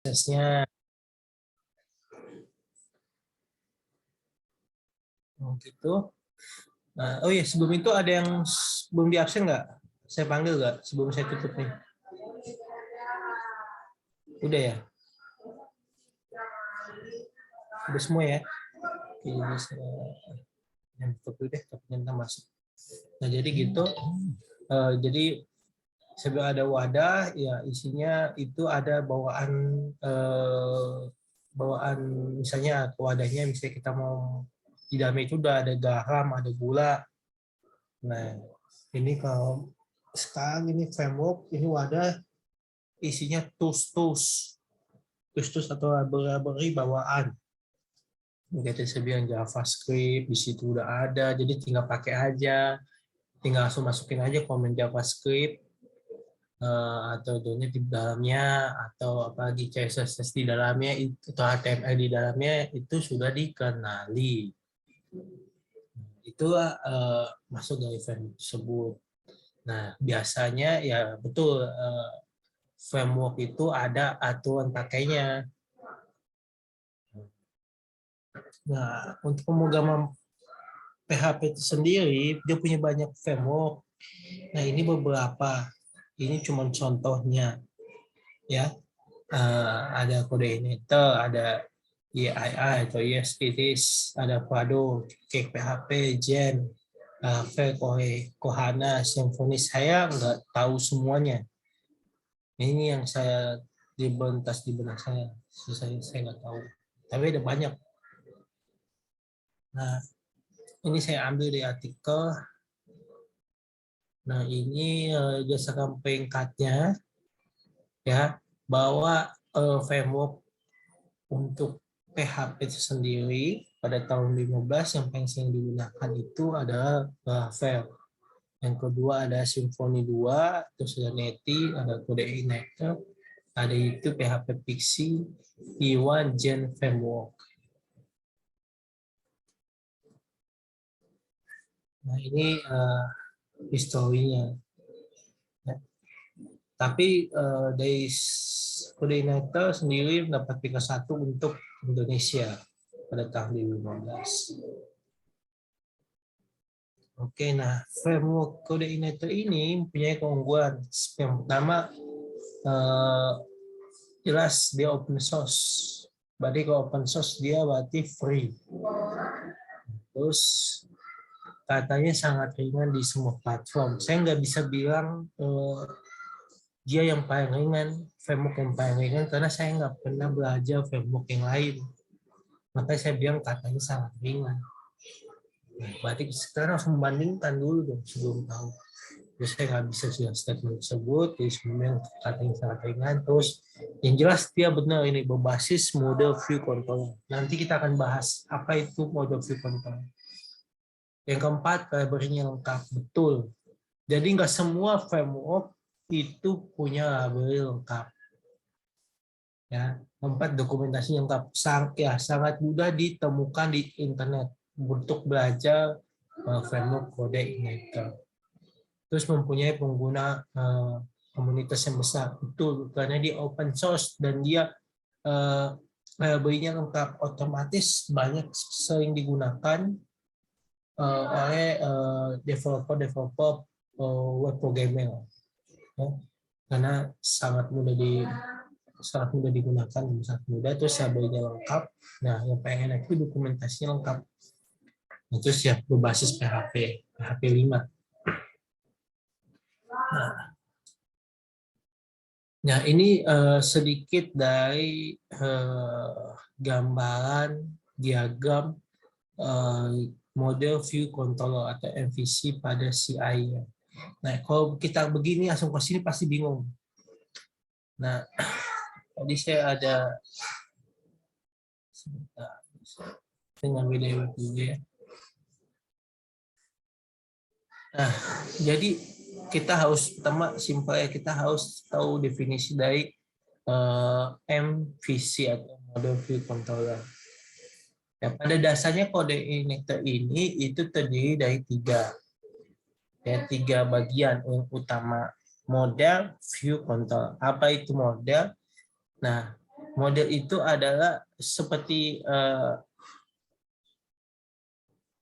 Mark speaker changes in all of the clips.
Speaker 1: Prosesnya. Oh, gitu. Nah, oh iya, sebelum itu ada yang belum di absen nggak? Saya panggil nggak sebelum saya tutup nih? Udah ya? Udah semua ya? Oke, jadi saya yang tutup dulu deh, tapi nanti masuk. Nah, jadi gitu. Jadi sebelum ada wadah, ya isinya itu ada bawaan misalnya wadahnya, misalnya kita mau di dalamnya itu udah ada garam, ada gula. Nah, ini kalau sekarang ini framework, ini wadah isinya tus-tus atau library bawaan. Kita saya bilang JavaScript di situ udah ada, jadi tinggal pakai aja, tinggal langsung masukin aja komen JavaScript atau di dalamnya, atau apalagi CSS di dalamnya itu, atau HTML di dalamnya itu sudah dikenali. Itu masuk dari framework tersebut. Nah, biasanya ya betul framework itu ada aturan pakainya. Nah, untuk pemrograman PHP itu sendiri, dia punya banyak framework. Nah, ini beberapa. Ini cuma contohnya. Ya, ada Codeinator, ada EII atau Yes It Is, ada Pado, Cake PHP, Gen, Kohana, Symfony. Saya nggak tahu semuanya. Ini yang saya dibentas di benak saya. Saya nggak tahu. Tapi ada banyak. Nah, ini saya ambil di artikel. Nah, ini berdasarkan peringkatnya, ya, bahwa framework untuk PHP itu sendiri pada tahun 15 yang paling sering digunakan itu adalah Laravel. Yang kedua ada Symfony 2, terus ada Netty, ada Codeinator, ada itu PHP Pixie, E1 Gen Framework. Nah, ini historinya. Ya. Tapi dari Codeinator sendiri mendapat peringkat 1 untuk Indonesia pada tahun 2015. Oke, nah framework Codeinator ini mempunyai keunggulan. Yang pertama, jelas dia open source. Berarti kalau open source dia berarti free. Terus katanya sangat ringan di semua platform. Saya nggak bisa bilang dia yang paling ringan, framework yang paling ringan, karena saya nggak pernah belajar framework yang lain. Makanya saya bilang katanya sangat ringan. Nah, berarti sekarang harus membandingkan dulu dong sebelum tahu. Jadi saya nggak bisa sudah statement tersebut, jadi sebelumnya katanya sangat ringan. Terus yang jelas dia benar ini berbasis model view controller. Nanti kita akan bahas apa itu model view controller. Yang keempat, library-nya lengkap, betul. Jadi nggak semua framework itu punya library lengkap. Ya, keempat, dokumentasi lengkap. Sangat mudah ditemukan di internet untuk belajar framework Codeinator. Terus mempunyai pengguna komunitas yang besar, betul, karena dia open source dan dia library-nya lengkap, otomatis banyak sering digunakan oleh developer web programmer, ya. Karena sangat mudah digunakan, sangat mudah, terus library-nya lengkap. Nah, yang paling enak itu dokumentasinya lengkap. Nah, terus ya berbasis PHP 5. Nah, ini sedikit dari gambaran diagram model view controller atau MVC pada CI-nya. Nah, kalau kita begini langsung ke sini pasti bingung. Nah, tadi saya ada dengan video dulu ya. Nah, jadi kita harus pertama simpel ya, kita harus tahu definisi dari MVC atau model view controller. Ya, pada dasarnya Codeinator ini itu terdiri dari tiga bagian yang utama: model, view, control. Apa itu model? Nah, Model itu adalah seperti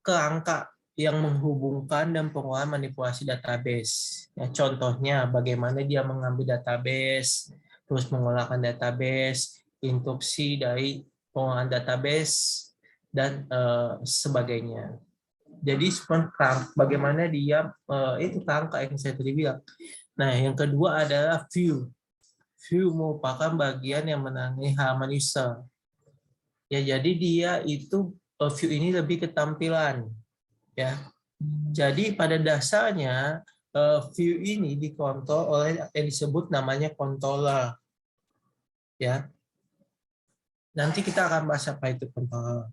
Speaker 1: kerangka yang menghubungkan dan pengolahan manipulasi database. Ya, contohnya bagaimana dia mengambil database, terus mengolahkan database, instruksi dari pengolahan database, dan sebagainya. Jadi bagaimana dia itu kerangka yang saya tadi bilang. Nah, yang kedua adalah view. View merupakan bagian yang menangani halaman user. Ya, jadi dia itu view ini lebih ke tampilan. Ya, jadi pada dasarnya view ini dikontrol oleh yang disebut namanya controller. Ya, nanti kita akan bahas apa itu controller.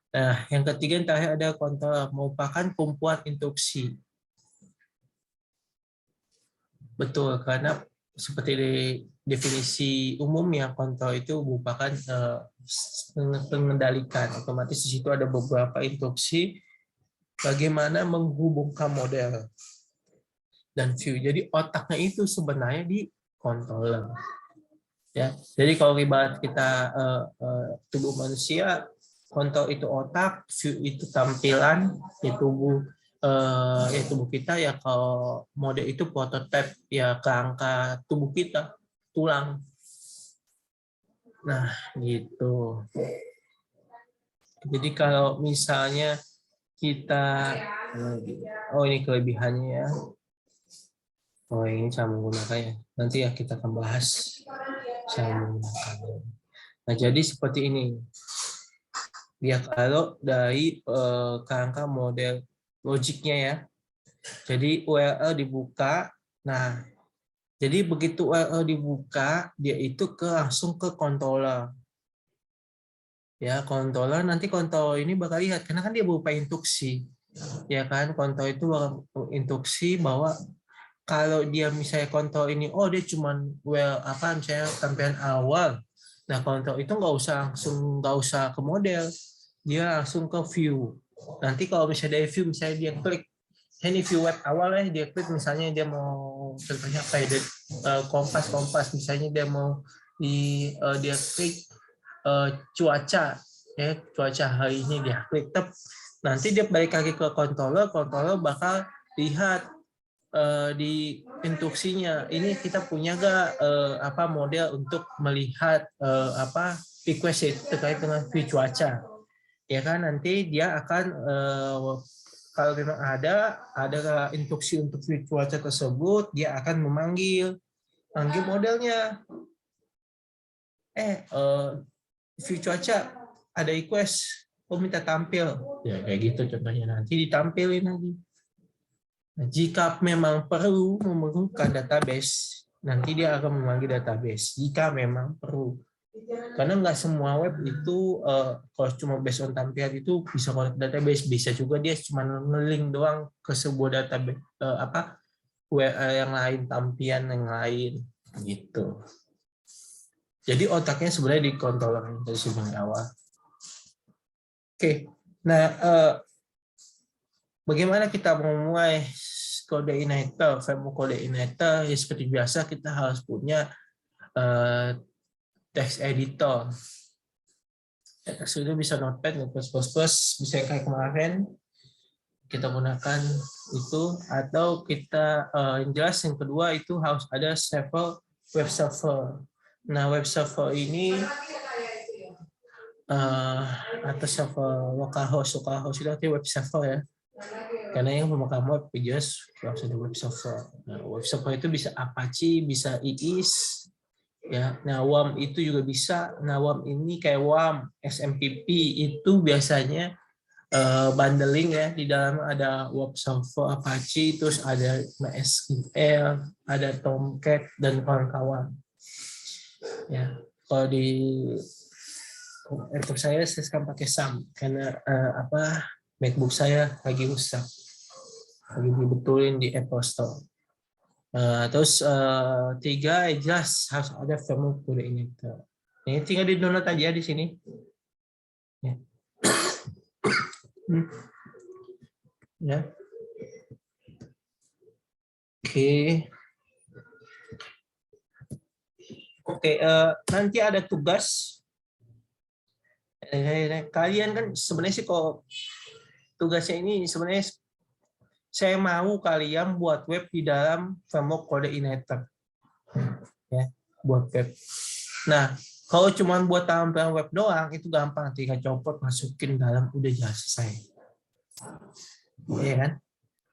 Speaker 1: Nah, yang ketiga yang terakhir ada controller, merupakan kumpulan instruksi. Betul, karena seperti definisi umumnya kontrol itu merupakan mengendalikan. Otomatis di situ ada beberapa instruksi bagaimana menghubungkan model dan view. Jadi otaknya itu sebenarnya di controller. Ya, jadi kalau ibarat kita tubuh manusia, kontrol itu otak, view itu tampilan, di tubuh kita ya. Kalau mode itu prototipe ya, kerangka tubuh kita, tulang. Nah, gitu. Jadi kalau misalnya kita, ini kelebihannya ya. Oh, ini cara menggunakannya. Nanti ya kita akan bahas cara menggunakannya. Nah, jadi seperti ini. Ya, kalau dari kerangka model logiknya ya. Jadi URL dibuka. Nah, jadi begitu URL dibuka, dia itu langsung ke controller. Ya, controller nanti controller ini bakal lihat karena kan dia berupa instruksi. Ya kan, controller itu bakal instruksi bahwa kalau dia misalnya kontrol ini, oh dia cuman misalnya tampilan awal. Nah, kontrol itu nggak usah ke model, dia langsung ke view. Nanti kalau misalnya dari view, misalnya dia klik, ini view web awal ya, dia klik misalnya dia mau contohnya kayak kompas misalnya dia mau dia klik cuaca ya, cuaca hari ini dia klik tep, nanti dia balik lagi ke controller bakal lihat di instruksinya ini kita punya nggak model untuk melihat request terkait dengan view cuaca, ya kan. Nanti dia akan kalau memang ada instruksi untuk view cuaca tersebut, dia akan memanggil modelnya, view cuaca ada request, minta tampil, ya kayak gitu contohnya, nanti ditampilin lagi. Nah, jika memang perlu memerlukan database, nanti dia akan memanggil database. Jika memang perlu, karena nggak semua web itu kalau cuma based on tampilan itu bisa connect database, bisa juga dia cuma nge-link doang ke sebuah database yang lain, tampilan yang lain gitu. Jadi otaknya sebenarnya di controller dari sebelum awal. Oke, nah bagaimana kita memulai coordinator, framework coordinator? Ya seperti biasa kita harus punya text editor. Text itu bisa Notepad, bisa kayak kemarin kita gunakan itu, atau kita yang jelas yang kedua itu harus ada web server. Nah, web server ini atau server localhost itu artinya web server ya. Karena yang pemegang web jelas harus ada web server. Nah, web server itu bisa Apache, bisa IIS, ya. Nah, WAM itu juga bisa. Nah, WAM ini kayak WAM, SMTP itu biasanya bundling ya, di dalam ada web server Apache, terus ada MySQL, ada Tomcat dan kawan-kawan. Ya, kalau untuk saya sekarang pakai SAM karena MacBook saya lagi rusak, lagi dibetulin di Apple Store. Terus tiga, jelas harus ada framework coordinator. Ini tinggal di download aja di sini. Ya. Ya. Oke. Oke, nanti ada tugas. Kalian kan sebenarnya sih kalau tugasnya ini sebenarnya saya mau kalian buat web di dalam framework Coordinator. Ya, buat web. Nah, kalau cuma buat tampilan web doang itu gampang, tinggal copot masukin dalam udah selesai. Iya kan?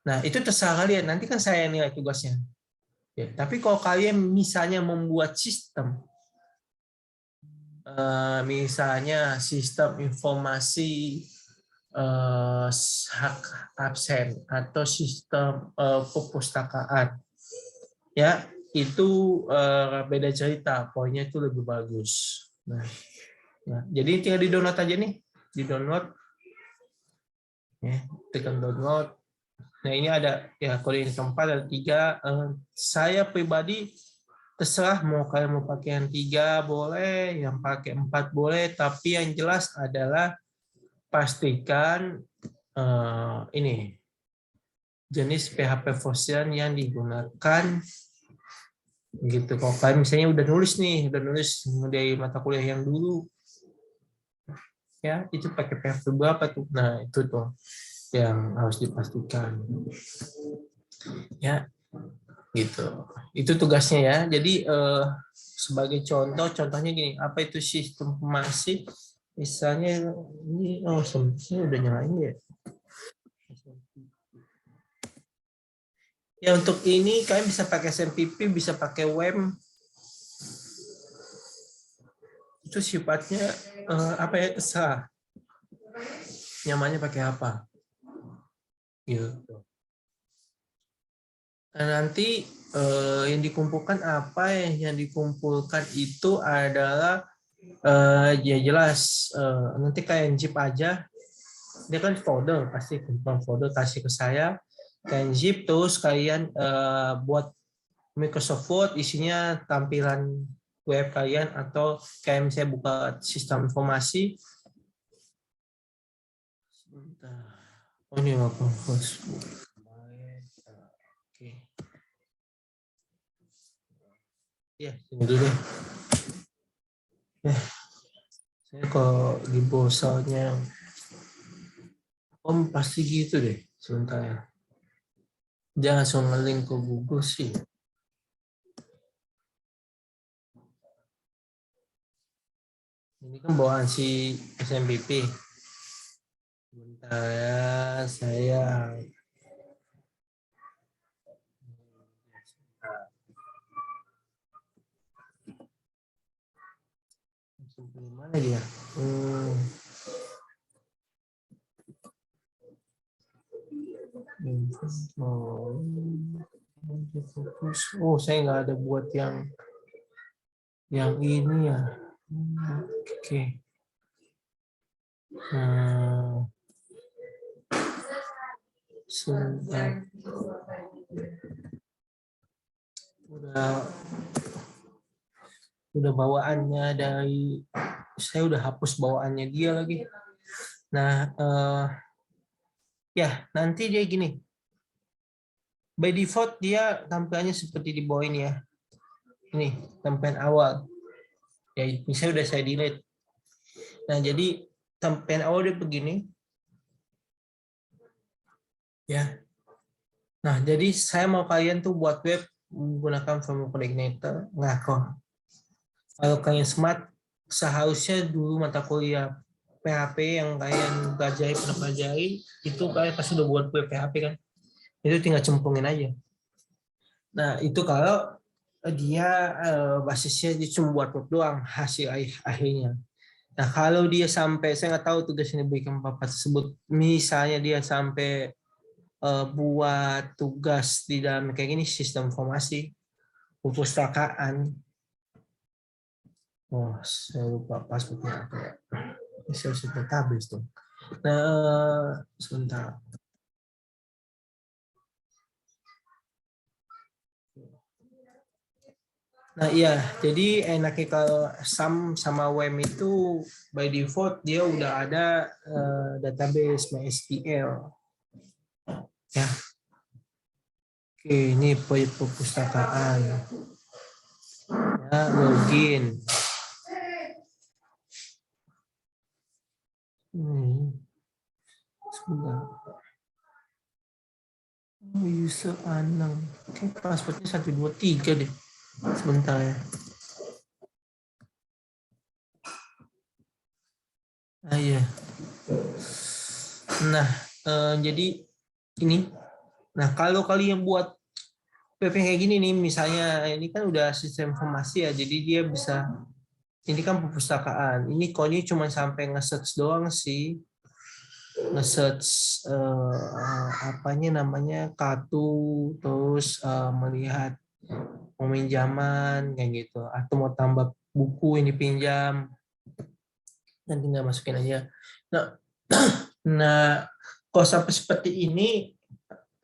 Speaker 1: Nah, itu terserah kalian. Nanti kan saya nilai tugasnya. Ya, tapi kalau kalian misalnya membuat sistem, misalnya sistem informasi hak absen atau sistem perpustakaan, ya itu beda cerita. Poinnya itu lebih bagus. Nah, ya, jadi tinggal di download aja nih, di download, ya, tekan download. Nah ini ada ya kode ini keempat ada 3. Saya pribadi terserah mau kalian mau pakai yang 3 boleh, yang pakai 4 boleh, tapi yang jelas adalah pastikan ini jenis PHP version yang digunakan gitu. Kalau kalian misalnya udah nulis dari mata kuliah yang dulu, ya itu pakai PHP berapa tuh? Nah itu tuh yang harus dipastikan, ya gitu. Itu tugasnya ya. Jadi sebagai contohnya gini, apa itu sistem informasi? Misalnya ini, saya udah nyalain ya. Ya untuk ini kalian bisa pakai SMPP, bisa pakai WEM. Itu sifatnya apa ya, terserah. Nyamannya pakai apa. Gitu. Nah, nanti yang dikumpulkan apa yang dikumpulkan itu adalah ya jelas nanti kalian zip aja. Dia kan folder, pasti kumpul folder kasih ke saya. Kalian zip terus kalian buat Microsoft Word isinya tampilan web kalian atau kayak misalnya buka sistem informasi. Oh ini apa? Oke. Ya, sini dulu deh. Ya, saya kalau di browsernya pasti gitu deh. Sebentar ya. Jangan langsung nge-link ke Google sih. Ini kan bawaan si SMPP. Sebentar ya, saya mana dia? Oh, saya nggak ada buat yang ini ya. Oke. Sebentar. Udah bawaannya dari saya udah hapus bawaannya dia lagi. Nah, ya nanti dia gini. By default dia tampilannya seperti di bawah ini ya. Ini tampilan awal. Ya, misalnya udah saya delete. Nah, jadi tampilan awal dia begini. Ya. Nah, jadi saya mau kalian tuh buat web menggunakan framework Coordinator. Nah, kalau kalian smart, seharusnya dulu mata kuliah PHP yang kalian pernah pelajari, itu kalian pasti udah buat web PHP kan. Itu tinggal cemplungin aja. Nah, itu kalau dia basisnya dia cuma buat web doang, hasil akhirnya. Nah, kalau dia sampai, saya nggak tahu tugas ini berikan apa tersebut, misalnya dia sampai buat tugas di dalam kayak gini, sistem informasi, perpustakaan. Oh, saya lupa passwordnya apa ya. Ini saya harus database tuh. Nah, sebentar. Nah iya, jadi enaknya kalau SAM sama WEM itu by default dia udah ada database MySQL. Ya. Oke, ini perpustakaan. Ya, login. Sebentar. User Anang. Oke, passwordnya 123 deh. Sebentar ya. Iya. Nah, jadi ini. Nah, kalau kalian buat PP kayak gini nih, misalnya ini kan udah sistem informasi ya, jadi dia bisa, ini kan perpustakaan. Ini kode cuma sampai nge-search doang sih. Nge-search apanya namanya, kartu, terus melihat peminjaman kayak gitu, atau mau tambah buku ini pinjam, nanti tinggal masukin aja. Nah, kalau sampai seperti ini,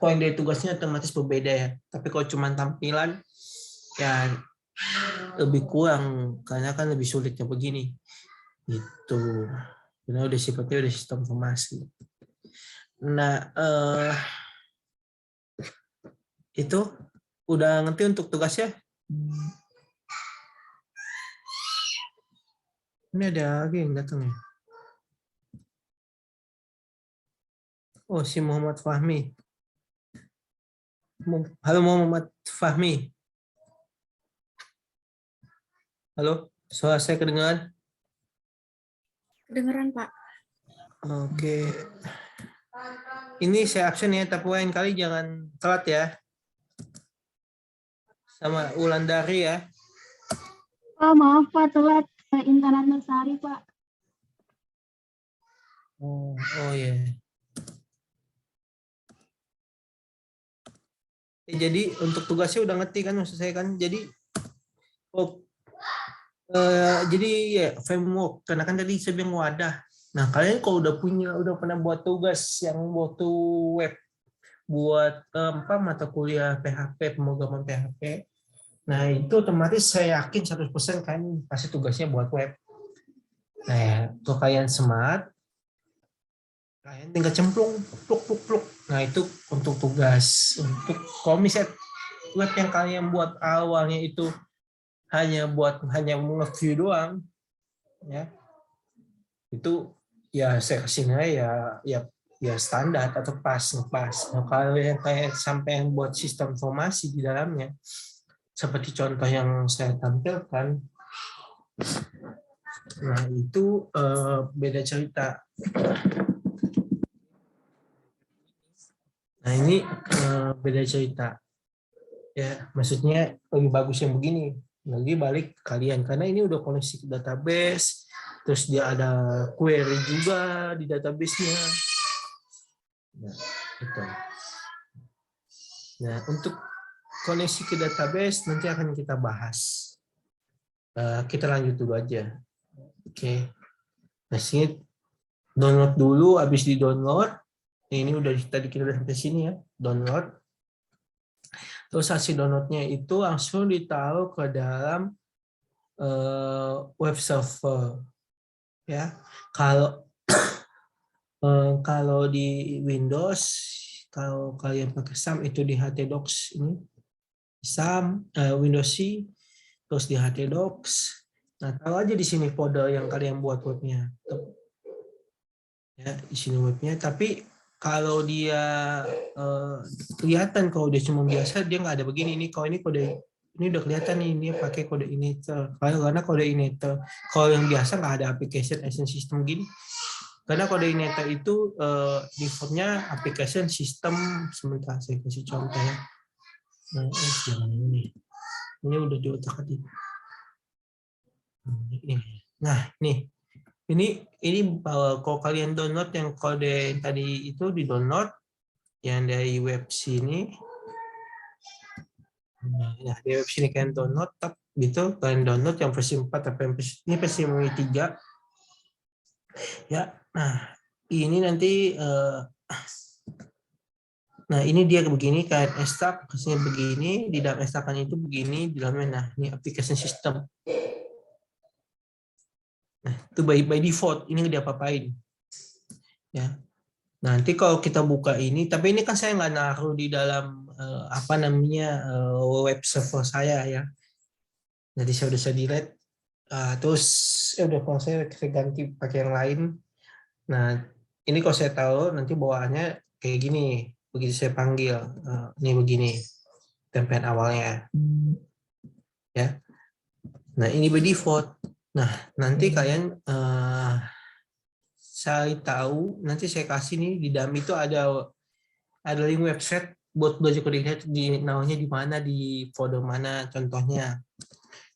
Speaker 1: poin dari tugasnya otomatis berbeda ya. Tapi kalau cuma tampilan, ya lebih kurang, karena kan lebih sulitnya begini. Gitu. Karena udah sifatnya udah sistem informasi. Nah, itu udah ngerti untuk tugasnya? Ini ada lagi yang datang ya. Oh, si Muhammad Fahmi. Halo Muhammad Fahmi. Halo, suara saya kedengaran?
Speaker 2: Kedengeran, Pak.
Speaker 1: Oke. Ini saya absen ya, tapi lain kali jangan telat ya. Sama Wulandari ya.
Speaker 2: Pak, maaf Pak, telat. Internet Lestari, Pak.
Speaker 1: Oh ya. Jadi untuk tugasnya udah ngerti kan maksud saya kan. Jadi jadi ya framework, karena kan tadi saya bilang wadah. Nah, kalian kalau udah pernah buat tugas yang waktu web buat mata kuliah PHP, pemrograman PHP. Nah, itu otomatis saya yakin 100% kan pasti tugasnya buat web. Nah, ya, kalau kalian smart, kalian tinggal cemplung, pluk. Nah, itu untuk tugas. Untuk kalau misalnya web yang kalian buat awalnya itu hanya nge-view doang, ya itu ya saya kasihnya ya standar atau pas. Nah, kalau yang kayak sampai yang buat sistem informasi di dalamnya, seperti contoh yang saya tampilkan, nah itu beda cerita. Nah ini beda cerita. Ya, maksudnya lebih bagus yang begini. Lagi balik kalian karena ini udah koneksi ke database, terus dia ada query juga di database-nya. Nah, itu. Nah, untuk koneksi ke database nanti akan kita bahas. Kita lanjut dulu aja. Oke. Nah, sini download dulu, habis di-download. Ini udah tadi kita udah sampai sini ya, download. Terus hasil downloadnya itu langsung ditaruh ke dalam web server. Ya, kalau di Windows, kalau kalian pakai SAM itu di htdocs ini, SAM Windows C, terus di htdocs. Nah, taruh aja di sini folder yang kalian buat webnya. Ya, di sini webnya. Tapi kalau dia kelihatan kalau dia cuma biasa, dia nggak ada begini. Ini kalau ini kode ini udah kelihatan nih, ini pakai kode ini karena kode ini kalau yang biasa nggak ada application essence system gini. Karena kode Ineta itu defaultnya application system. Sebentar saya kasih contoh ya. Nah, jangan ini. Ini udah diotak tadi. Nah, ini kalau kalian download yang kode tadi itu di download yang dari web sini. Nah, di web sini kalian download, gitu kalian download yang versi 4 sampai ini versi 3. Ya, nah ini nanti nah ini dia begini kayak stack hasilnya begini, di dalam stackan itu begini, di dalamnya nah ini application system. Nah itu by default ini nggak diapa-apain ya. Nanti kalau kita buka ini, tapi ini kan saya nggak naruh di dalam web server saya ya. Nanti saya udah delete. Terus udah kalau saya ganti pakai yang lain. Nah, ini kalau saya tahu nanti bawaannya kayak gini. Begitu saya panggil, ini begini template awalnya. Ya. Nah, ini by default. Nah, nanti kalian saya tahu nanti saya kasih nih di dummy itu ada link website buat belajar coding di namanya di mana, di folder mana contohnya.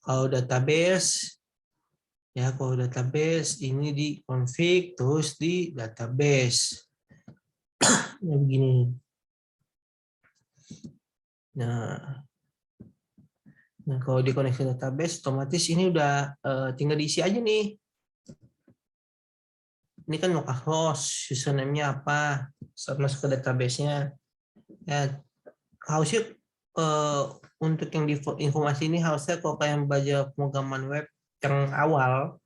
Speaker 1: Kalau database ya, kalau database ini di config terus di database. Nah, begini. Nah, kalau di koneksi database otomatis ini udah tinggal diisi aja nih. Ini kan localhost, username-nya apa, saat masuk ke database-nya. Ya, harusnya untuk yang di informasi ini harusnya kalau kalian belajar pemrograman web yang awal,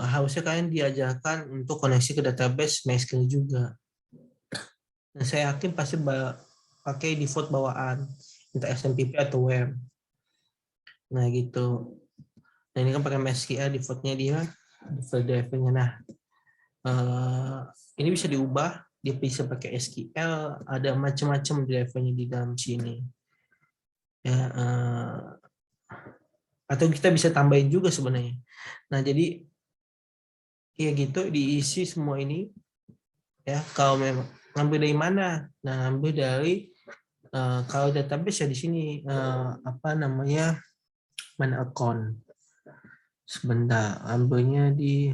Speaker 1: harusnya kalian diajarkan untuk koneksi ke database MySQL juga. Nah, saya yakin pasti pakai default bawaan, entah SMTP atau WAMP. Nah, gitu. Nah, ini kan pakai MySQL, defaultnya dia, default driver-nya. Nah, ini bisa diubah, dia bisa pakai SQL, ada macam-macam drivernya di dalam sini. Ya, atau kita bisa tambahin juga sebenarnya. Nah, jadi ya gitu diisi semua ini. Ya, kalau memang ngambil dari mana? Nah, ngambil dari kalau database ya di sini apa namanya? Mana account. Sebentar, ambilnya di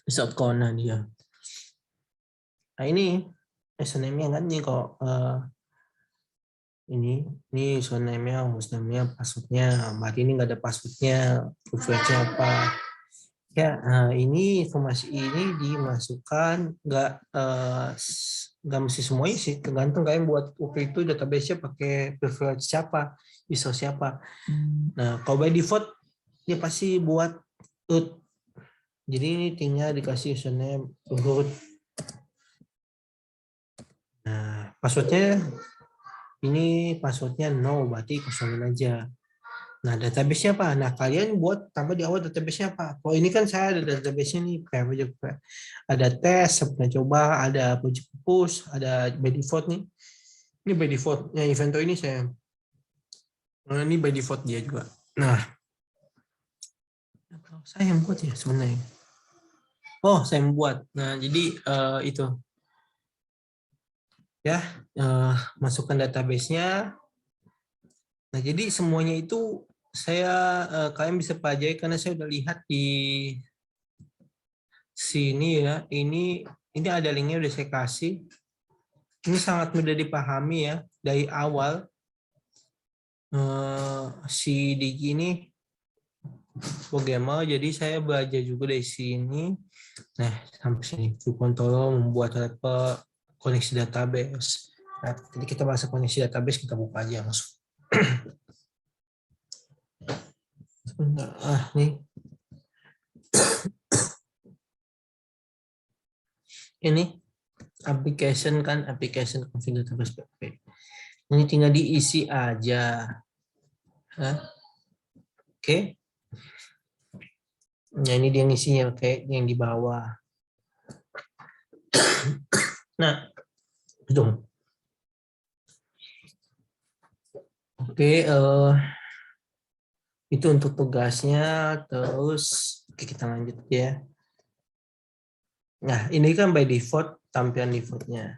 Speaker 1: South Corner dia. Nah, ini username-nya kan nih kok ini username-nya, hostname-nya, password-nya. Berarti ini nggak ada password-nya, privilege-nya apa. Ya, ini informasi ini dimasukkan nggak mesti semuanya sih, tergantung kalian buat waktu itu database-nya pakai privilege siapa, ISO siapa. Nah, kalau by default dia pasti buat root. Jadi ini tinggal dikasih username root. Nah, passwordnya ini passwordnya no, berarti kosongin aja. Nah, database-nya apa? Nah, kalian buat tambah di awal database-nya apa? Oh, ini kan saya ada database-nya nih, ada tes, saya pernah coba, ada project push, ada by default nih. Ini by default, yang inventory ini saya. Nah, ini by default dia juga. Nah, saya yang buat ya sebenarnya. Oh, saya yang buat. Nah, jadi itu. Ya, masukkan database-nya. Nah, jadi semuanya itu kalian bisa pelajari karena saya udah lihat di sini ya. Ini ada linknya udah saya kasih. Ini sangat mudah dipahami ya dari awal. Si Digi ini programmer, jadi saya belajar juga dari sini. Nah, sampai sini. Control membuat koneksi database. Nah, jadi kita bahas koneksi database, kita buka aja langsung. Sebentar, nih. Ini application config database PHP. Ini tinggal diisi aja. Oke. Nah, ini dia ngisinya kayak yang di bawah. Nah, itu. Oke, itu untuk tugasnya. Terus kita lanjut ya. Nah, ini kan by default tampilan defaultnya.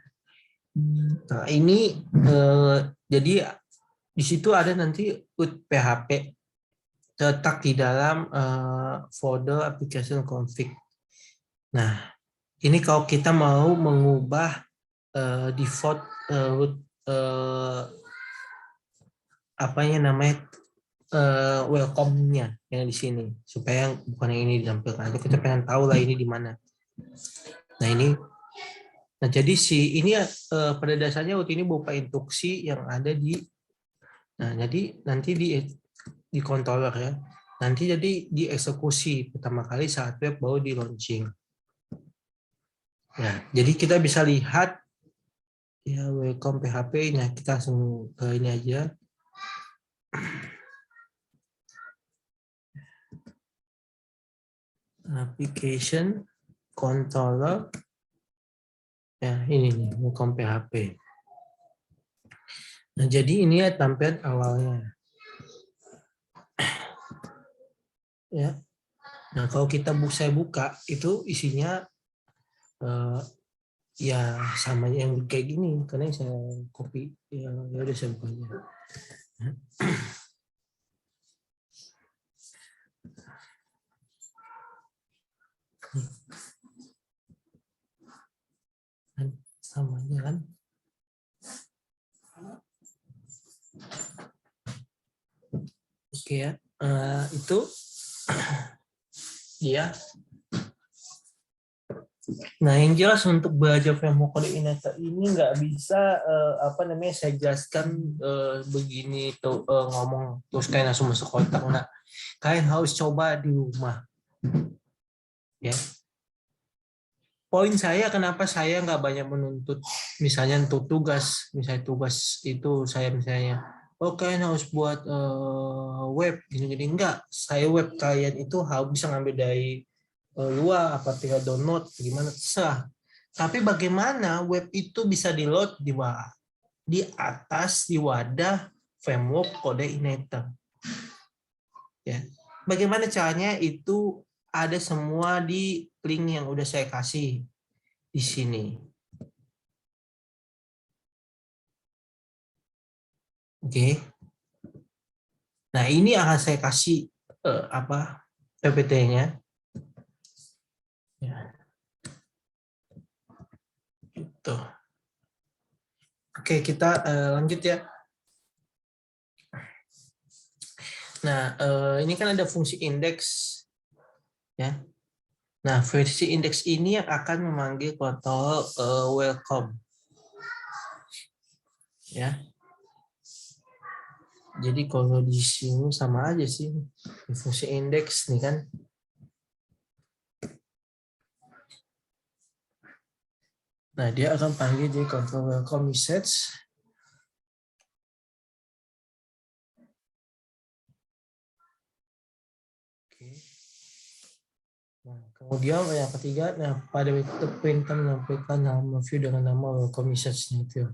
Speaker 1: Nah, ini jadi di situ ada nanti PHP terletak di dalam folder application config. Nah, ini kalau kita mau mengubah default namanya welcome-nya yang di sini, supaya bukan yang ini ditampilkan. Kita pengen tahu lah ini di mana. Nah, ini. Nah, jadi ini pada dasarnya waktu ini berupa instruksi yang ada di. Nah, jadi nanti di controller ya. Nanti jadi dieksekusi pertama kali saat web baru di launching. Nah, jadi kita bisa lihat Ya, welcome PHP. Nah, kita langsung ke ini aja. Application controller. Ya, ini nih, welcome PHP. Nah, jadi ini ya tampilan awalnya. Ya. Nah, kalau saya buka itu isinya ya sama yang kayak gini karena yang saya copy ya udah saya buka aja. Sama aja kan. Oke ya, itu ya. Nah, yang jelas untuk belajar framework coordinator ini nggak bisa saya jelaskan begini tuh ngomong terus kayak langsung masuk otak. Nah, kalian harus coba di rumah. Ya. Poin saya kenapa saya nggak banyak menuntut misalnya untuk tugas, misalnya tugas itu saya misalnya kalian harus buat web gini-gini, enggak, saya web kalian itu harus bisa ngambil dari luar, apa tinggal download gimana terserah, tapi bagaimana web itu bisa di load di atas di wadah framework coordinator ya, bagaimana caranya itu ada semua di link yang udah saya kasih di sini. Oke. Nah, ini akan saya kasih PPT-nya. Ya. Gitu. Oke, kita lanjut ya. Nah, ini kan ada fungsi indeks ya. Nah, fungsi indeks ini yang akan memanggil kontrol welcome. Ya. Jadi kalau di sini sama aja sih. Fungsi indeks nih kan. Nah, dia akan panggil di control welcome message. Oke. Nah, kemudian yang ketiga, nah pada waktu perintah menampilkan nama view dengan nama welcome message itu.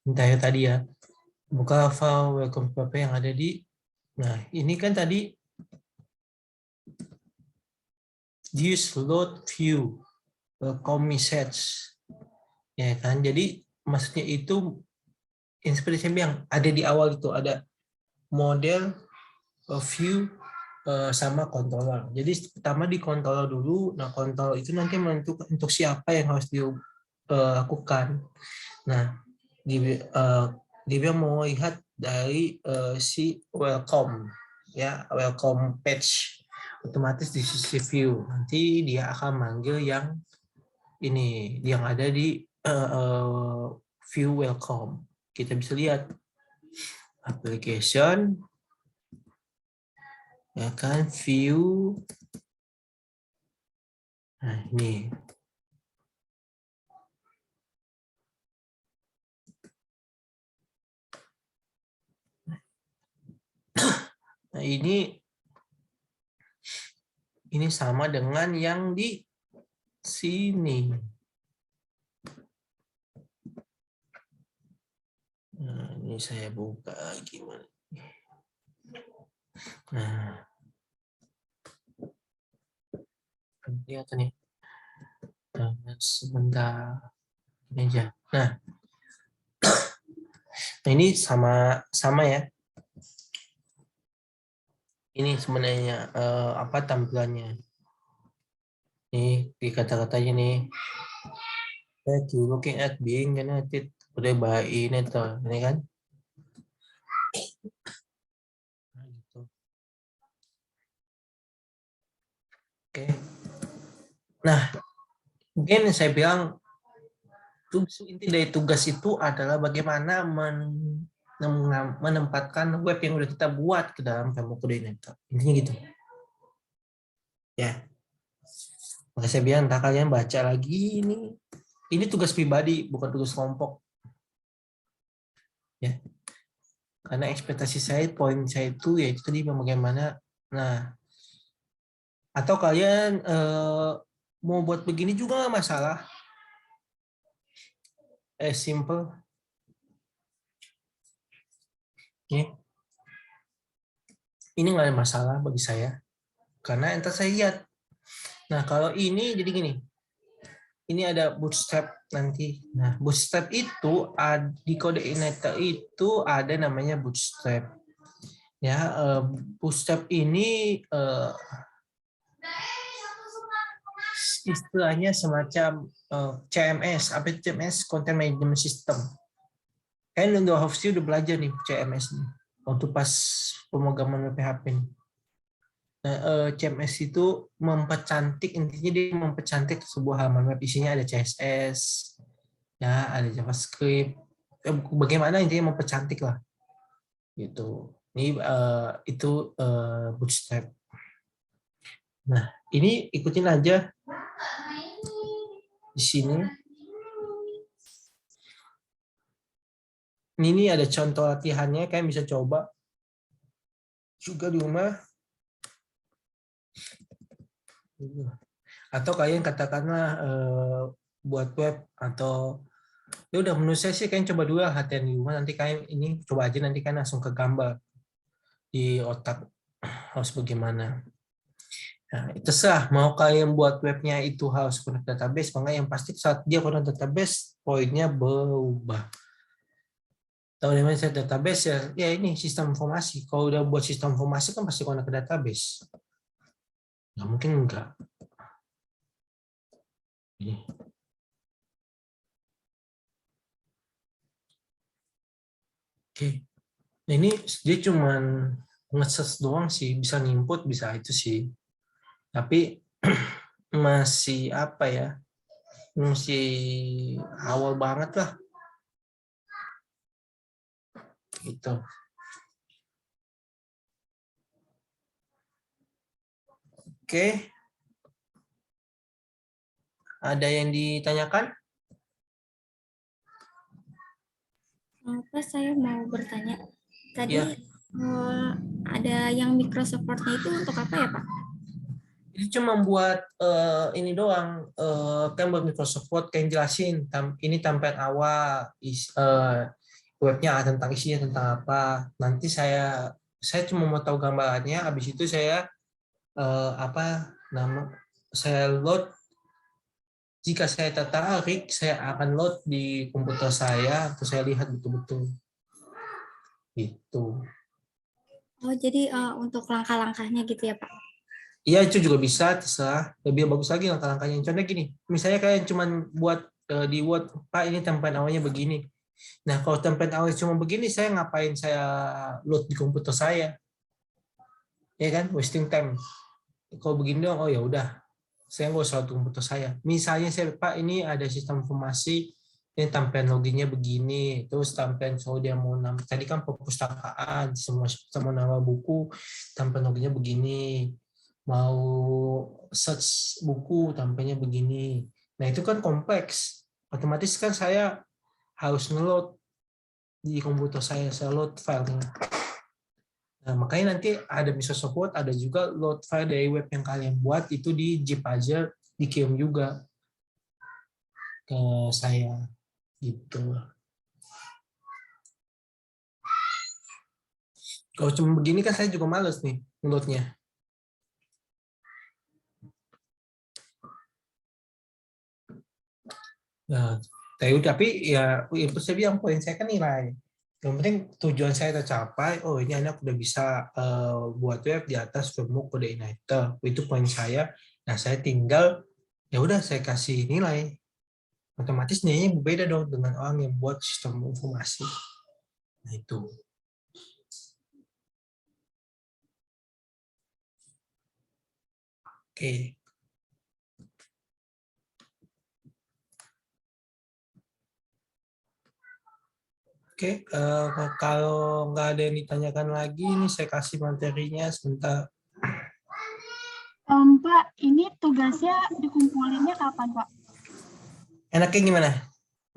Speaker 1: Entah ya tadi ya. Buka file welcome PHP yang ada di. Nah, ini kan tadi use load view welcome message. Ya kan? Jadi maksudnya itu seperti saya bilang ada di awal itu ada model view sama controller. Jadi pertama di controller dulu. Nah, controller itu nanti menentukan untuk siapa yang harus dilakukan. Nah, dia mau lihat dari si welcome ya, welcome page, otomatis di sisi view nanti dia akan manggil yang ini yang ada di view welcome. Kita bisa lihat application ya kan, view. Nah, ini nah ini sama dengan yang di sini. Nah, ini saya buka gimana. Nah, lihat nih. Sebentar ini aja. Nah, ini sama ya. Ini sebenarnya apa tampilannya. Nih di kata-katanya nih. You looking at being connected udah by ini tuh, ini kan. Nah, gitu. Oke. Nah, mungkin saya bilang inti dari tugas itu adalah bagaimana menempatkan web yang udah kita buat ke dalam framework coordinator. Intinya gitu. Ya. Maka saya bilang, entah kalian baca lagi ini tugas pribadi, bukan tugas kelompok. Ya. Karena ekspektasi saya, poin saya itu yaitu tadi bagaimana. Nah, atau kalian mau buat begini juga nggak masalah. Simple. Ya. Ini nggak ada masalah bagi saya. Karena entar saya lihat. Nah, kalau ini jadi gini. Ini ada bootstrap nanti. Nah, bootstrap itu di kode Igniter itu ada namanya bootstrap. Ya, bootstrap ini istilahnya semacam CMS, apa itu CMS? Content Management System. Kalian udah belajar nih CMS nih waktu pas pemrograman PHP nih. Nah, CMS itu mempercantik, intinya dia mempercantik sebuah halaman web, isinya ada CSS, ya ada JavaScript, bagaimana intinya mempercantik lah, gitu. Ini itu Bootstrap. Nah, ini ikutin aja di sini. Ini ada contoh latihannya, kalian bisa coba juga di rumah. Atau kalian katakanlah buat web atau ya udah, menurut saya sih kalian coba dulu latihan di rumah, nanti kalian ini coba aja, nanti kalian langsung ke gambar di otak harus bagaimana. Nah, terserah mau kalian buat webnya itu harus connect database, maka yang pasti saat dia connect database poinnya berubah. Tahu namanya saya database ya ini sistem informasi. Kalau udah buat sistem informasi kan pasti connect ke database. Nggak mungkin enggak. Ini. Oke. Nah, ini dia cuman nge-search doang sih, bisa nginput, bisa itu sih. Tapi masih apa ya? Masih awal banget lah. Gitu. Oke. Ada yang ditanyakan?
Speaker 2: Pak, saya mau bertanya. Tadi
Speaker 1: Ya.
Speaker 2: ada yang Microsoft Word-nya itu untuk apa ya, Pak?
Speaker 1: Ini cuma buat ini doang, kan buat Microsoft Word kayak jelasin ini tampilan awal, webnya tentang isinya tentang apa. Nanti saya cuma mau tahu gambarannya, habis itu saya saya load. Jika saya tertarik, saya akan load di komputer saya, terus saya lihat betul-betul. Gitu.
Speaker 2: Oh, jadi untuk langkah-langkahnya gitu ya, Pak?
Speaker 1: Iya, itu juga bisa, terserah. Lebih bagus lagi langkah-langkahnya. Contohnya gini, misalnya kalian cuma buat di Word, Pak ini template awalnya begini. Nah, kalau template awalnya cuma begini, saya ngapain saya load di komputer saya? Ya kan, wasting time. Kalau begini dong, oh ya udah, saya nggak usah load di komputer saya. Misalnya saya, Pak ini ada sistem informasi, ini tampilan loginnya begini, terus tampilan kalau dia mau tadi kan perpustakaan, semua nama buku, tampilan loginnya begini. Mau search buku tampilnya begini. Nah, itu kan kompleks. Otomatis kan saya harus ngeload di komputer saya load filenya. Nah, makanya nanti ada Microsoft Word, ada juga load file dari web yang kalian buat, itu di zip aja, dikirim juga ke saya. Gitu. Kalau cuma begini kan saya juga males nih ngeloadnya. Nah, tapi ya itu saya bilang poin saya kan nilai. Yang penting tujuan saya tercapai. Oh, ini anak udah bisa buat web di atas framework kode Igniter. Itu poin saya. Nah, saya tinggal ya udah saya kasih nilai. Otomatis nilainya berbeda dong dengan orang yang buat sistem informasi. Nah, itu. Oke. Oke, kalau nggak ada yang ditanyakan lagi, ini saya kasih materinya sebentar.
Speaker 2: Pak, ini tugasnya dikumpulinnya kapan, Pak?
Speaker 1: Enaknya gimana?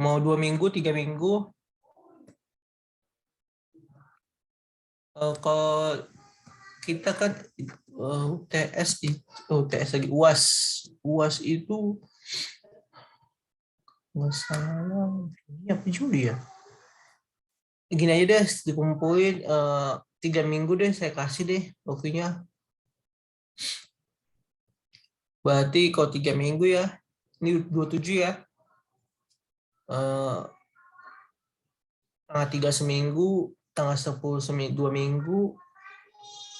Speaker 1: Mau 2 minggu, 3 minggu? Kalau kita kan UTS lagi UAS itu nggak salah ini apa Juli ya? Gini aja deh, dikumpulin 3 minggu deh saya kasih deh waktunya. Berarti kalau 3 minggu ya, ini 27 ya. Tanggal 3 seminggu, tanggal 10 seminggu, 2 minggu.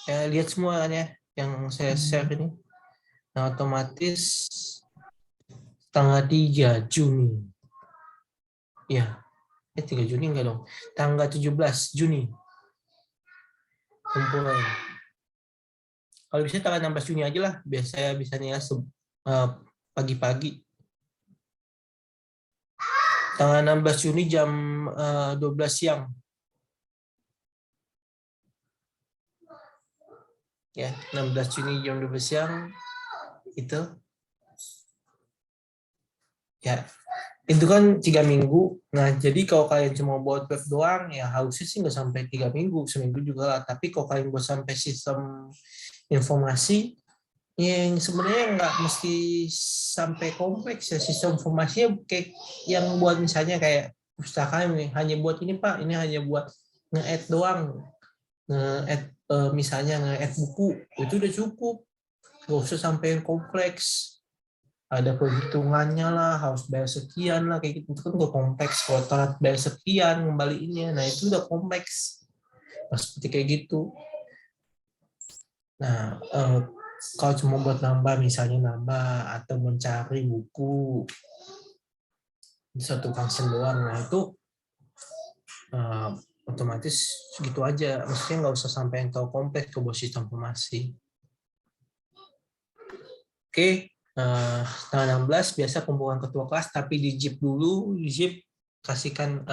Speaker 1: Ya, lihat semuanya yang saya share ini. Nah, otomatis tanggal 3 Juni. Ya, 3 Juni enggak dong. Tanggal 17 Juni. Kumpulan. Kalau bisa tanggal 16 Juni aja lah, biar saya bisa nih ya pagi-pagi. Tanggal 16 Juni jam 12 siang. Ya, 16 Juni jam 12 siang itu. Ya, itu kan 3 minggu. Nah, jadi kalau kalian cuma buat web doang, ya harusnya sih nggak sampai 3 minggu, seminggu juga lah. Tapi kalau kalian buat sampai sistem informasi, yang sebenarnya nggak mesti sampai kompleks ya. Sistem informasinya kayak yang buat misalnya kayak pustaka ini hanya buat ini Pak, ini hanya buat nge-add doang. Nge-add misalnya nge-add buku, itu udah cukup. Nggak usah sampai yang kompleks. Ada perhitungannya lah, harus bayar sekian lah, kayak gitu. Itu kan udah kompleks. Kalau telat bayar sekian, ngembaliinnya, nah itu udah kompleks. Nah, seperti kayak gitu. Nah, kalau cuma buat nambah, misalnya nambah atau mencari buku di satu function doang, nah itu otomatis segitu aja. Maksudnya nggak usah sampai yang tahu kompleks ke sistem informasi. Oke, tanggal 16 biasa kumpulan ketua kelas, tapi di zip dulu, di zip kasihkan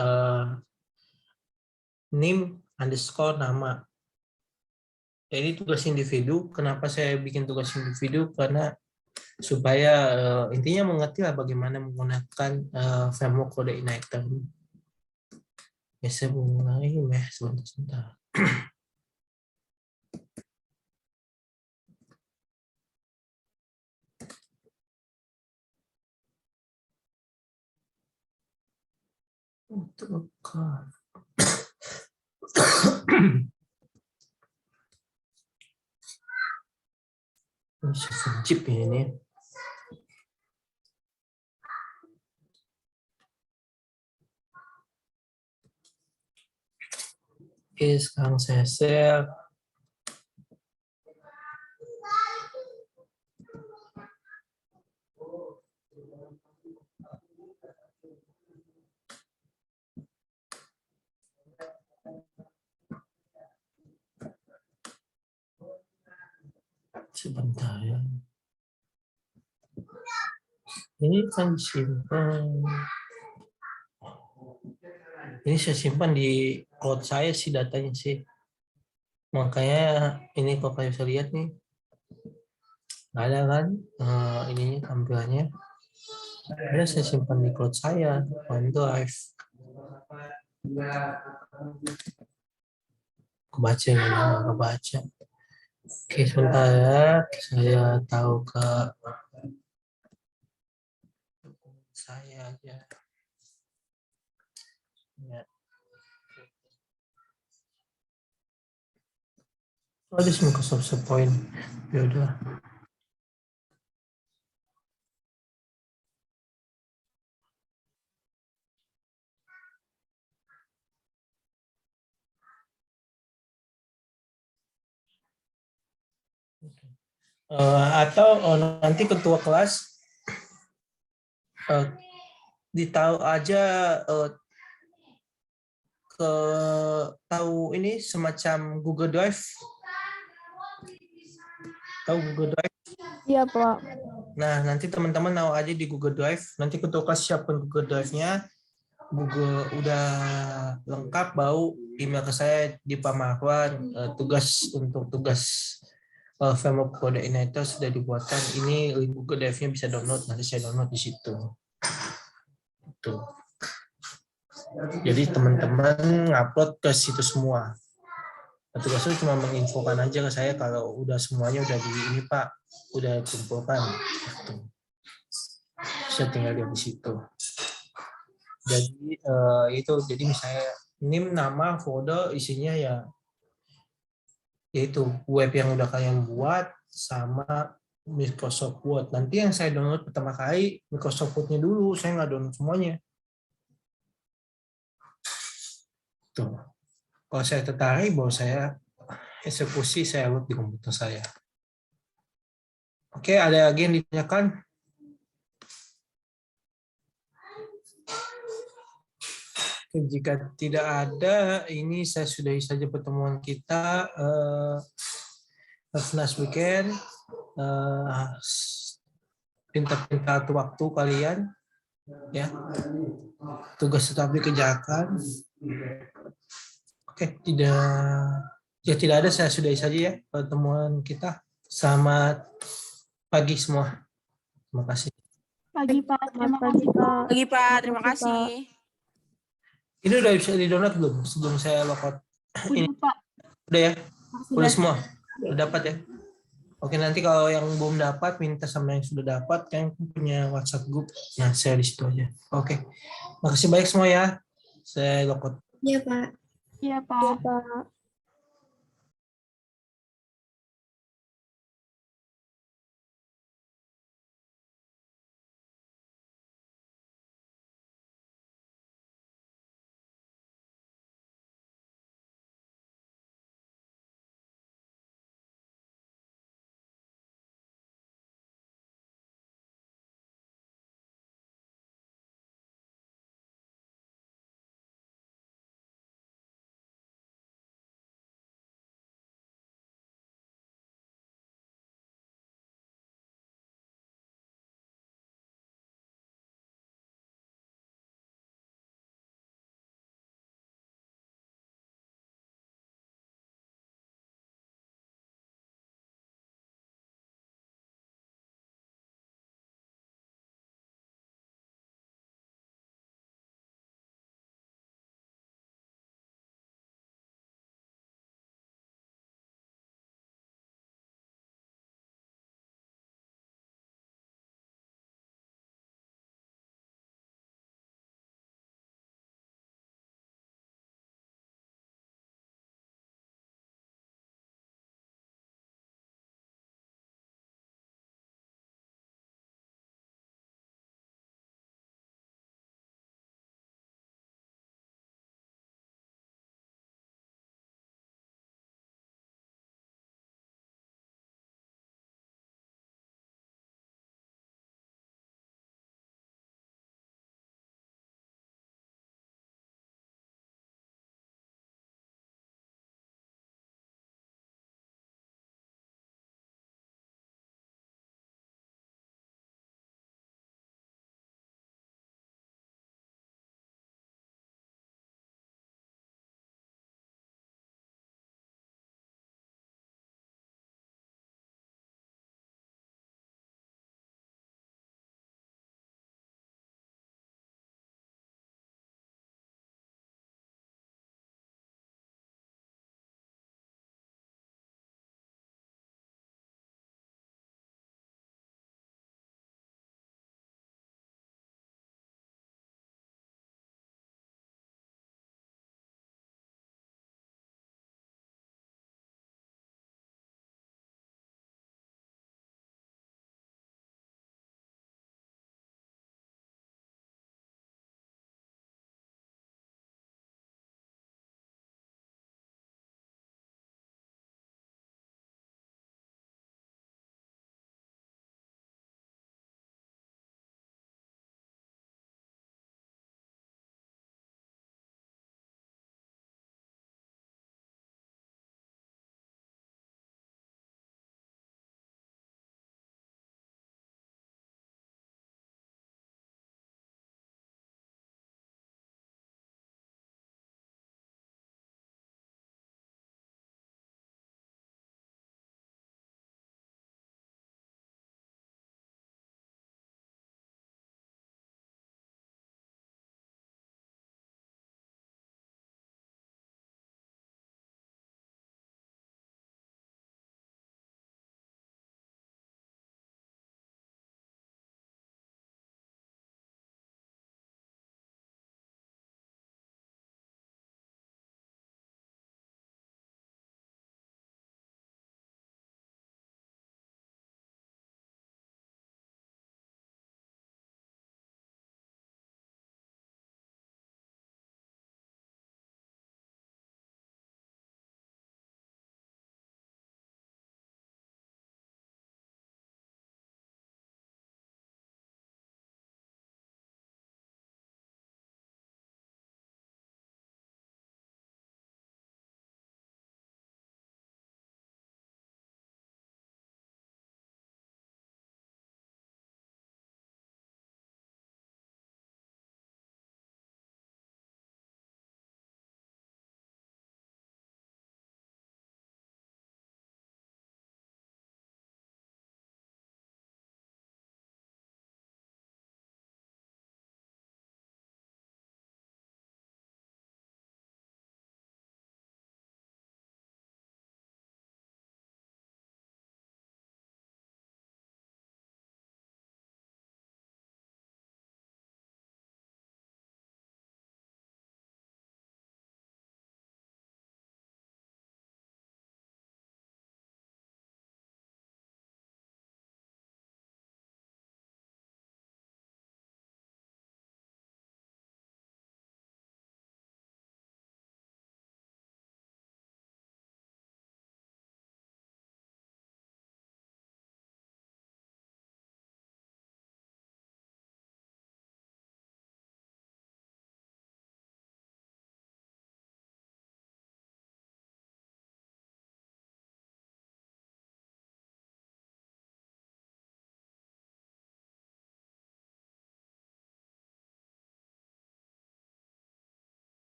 Speaker 1: name underscore nama. Jadi tugas individu. Kenapa saya bikin tugas individu? Karena supaya intinya mengerti lah bagaimana menggunakan framework kode Igniter. Ya, saya mulai sebentar. Untuk chip ya ini. Oke, sekarang saya share. Sebentar ya. Ini kan simpan. Ini saya simpan di cloud saya sih datanya sih. Makanya ini kalau kalian bisa lihat nih, ada kan ininya tampilannya. Ada saya simpan di cloud saya, OneDrive. Kebaca ya, kebaca. Oke, sebentar ya, saya tahu ke saya aja. Ya. Oh, ada Microsoft Point. Ya udah. Atau nanti ketua kelas ditaruh aja ke tahu ini semacam Google Drive. Tahu Google Drive?
Speaker 2: Iya, Pak.
Speaker 1: Nah, nanti teman-teman tahu aja di Google Drive. Nanti ketua kelas siapkan Google Drive-nya. Google udah lengkap, bau email ke saya di Pak Marwan. Tugas framework kode Igniter sudah dibuatkan. Ini link Google Drive-nya bisa download. Nanti saya download di situ. Tuh. Jadi teman-teman ngupload ke situ semua. Petugas itu cuma menginfokan aja ke saya kalau udah semuanya udah di ini Pak, udah kumpulkan. Gitu. Saya tinggal di situ. Jadi itu, jadi misalnya ini nama folder isinya ya yaitu web yang udah kalian buat sama Microsoft Word. Nanti yang saya download pertama kali Microsoft Word-nya dulu, saya nggak download semuanya. Tuh. Kalau saya tertarik, baru saya eksekusi, saya load di komputer saya. Oke, ada lagi yang ditanyakan? Oke, jika tidak ada, ini saya sudahi saja pertemuan kita. Have a nice weekend. Pintar-pintar waktu kalian, ya. Tugas tetap dikerjakan. Oke, tidak ada, saya sudahi saja ya pertemuan kita. Selamat pagi semua. Terima kasih.
Speaker 2: Pagi Pak, terima kasih Pak.
Speaker 3: Pagi Pak, terima kasih.
Speaker 1: Ini udah bisa di-download belum sebelum saya logout? Ini
Speaker 2: Udah Pak.
Speaker 1: udah ya? Udah
Speaker 2: Sudah.
Speaker 1: semua? Udah dapat ya? Oke, nanti kalau yang belum dapat, minta sama yang sudah dapat, kan punya WhatsApp group. Nah, saya di situ aja. Oke. Makasih banyak semua ya. Saya logout.
Speaker 4: Iya, Pak.
Speaker 2: Iya Pak.
Speaker 4: Pak.